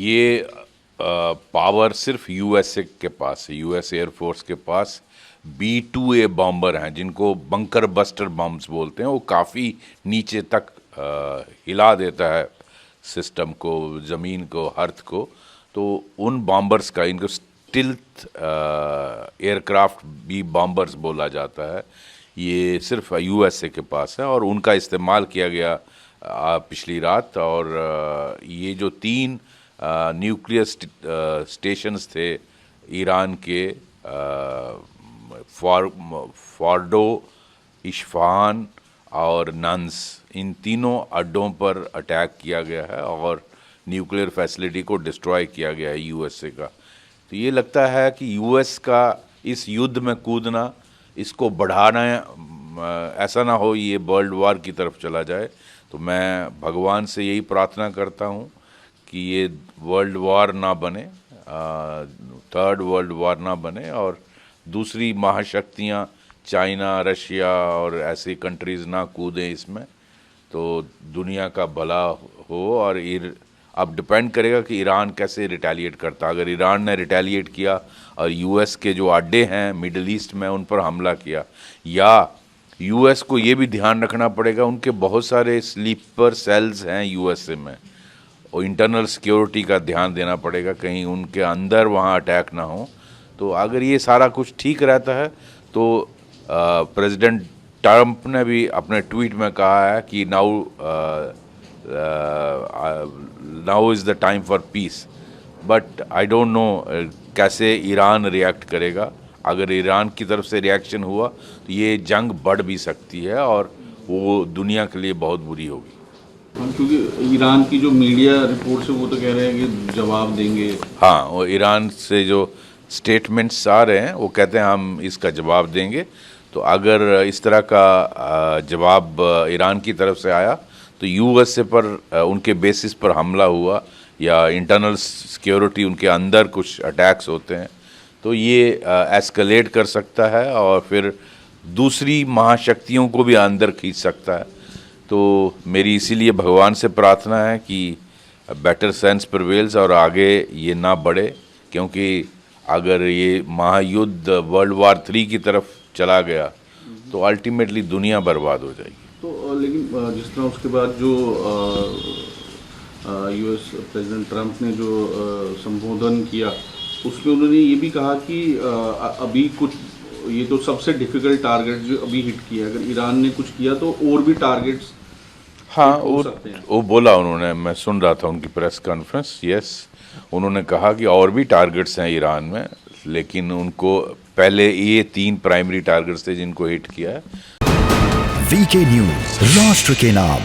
ये पावर सिर्फ यूएसए के पास है। यूएस एयरफोर्स के पास B-2A बॉम्बर हैं जिनको बंकर बस्टर बम्स बोलते हैं। वो काफ़ी नीचे तक हिला देता है सिस्टम को, ज़मीन को, अर्थ को। तो उन बॉम्बर्स का, इनको स्टिल्थ एयरक्राफ्ट बी बॉम्बर्स बोला जाता है, ये सिर्फ यूएसए के पास है और उनका इस्तेमाल किया गया पिछली रात। और ये जो 3 न्यूक्लियर स्टेशंस थे ईरान के, फॉर्डो, इस्फहान और नन्स, इन तीनों अड्डों पर अटैक किया गया है और न्यूक्लियर फैसिलिटी को डिस्ट्रॉय किया गया है यूएसए का। तो ये लगता है कि यूएस का इस युद्ध में कूदना, इसको बढ़ाना, ऐसा ना हो ये वर्ल्ड वार की तरफ चला जाए। तो मैं भगवान से यही प्रार्थना करता हूँ कि ये वर्ल्ड वार ना बने, 3rd वर्ल्ड वार ना बने और दूसरी महाशक्तियाँ चाइना, रशिया और ऐसी कंट्रीज़ ना कूदें इसमें, तो दुनिया का भला हो। और अब डिपेंड करेगा कि ईरान कैसे रिटेलिएट करता। अगर ईरान ने रिटेलिएट किया और यूएस के जो अड्डे हैं मिडल ईस्ट में उन पर हमला किया, या यूएस को ये भी ध्यान रखना पड़ेगा उनके बहुत सारे स्लीपर सेल्स हैं यूएसए में, और इंटरनल सिक्योरिटी का ध्यान देना पड़ेगा कहीं उनके अंदर वहाँ अटैक ना हो। तो अगर ये सारा कुछ ठीक रहता है तो प्रेसिडेंट ट्रंप ने भी अपने ट्वीट में कहा है कि now is the time for piece. But I don't know कैसे ईरान रिएक्ट करेगा। अगर ईरान की तरफ से रिएक्शन हुआ तो ये जंग बढ़ भी सकती है और वो दुनिया के लिए बहुत बुरी होगी। क्योंकि ईरान की जो मीडिया रिपोर्ट्स है वो तो कह रहे हैं कि जवाब देंगे। हाँ, वो ईरान से जो स्टेटमेंट्स आ रहे हैं वो कहते हैं हम इसका जवाब देंगे। तो अगर इस तरह का जवाब ईरान की तरफ से आया तो यूएसए पर उनके बेसिस पर हमला हुआ या इंटरनल सिक्योरिटी उनके अंदर कुछ अटैक्स होते हैं तो ये एस्केलेट कर सकता है और फिर दूसरी महाशक्तियों को भी अंदर खींच सकता है। तो मेरी इसीलिए भगवान से प्रार्थना है कि बेटर सेंस प्रिवेल्स और आगे ये ना बढ़े, क्योंकि अगर ये महायुद्ध वर्ल्ड वार 3 की तरफ चला गया तो अल्टीमेटली दुनिया बर्बाद हो जाएगी। तो लेकिन जिस तरह उसके बाद जो यूएस प्रेसिडेंट ट्रंप ने जो संबोधन किया उसमें उन्होंने ये भी कहा कि अभी कुछ, ये तो सबसे डिफिकल्ट टारगेट जो अभी हिट किया, अगर ईरान ने कुछ किया तो और भी टारगेट्स हाँ वो बोला उन्होंने, मैं सुन रहा था उनकी प्रेस कॉन्फ्रेंस। यस, उन्होंने कहा कि और भी टारगेट्स हैं ईरान में, लेकिन उनको पहले ये 3 प्राइमरी टारगेट्स थे जिनको हिट किया है। वीके न्यूज़, राष्ट्र के नाम।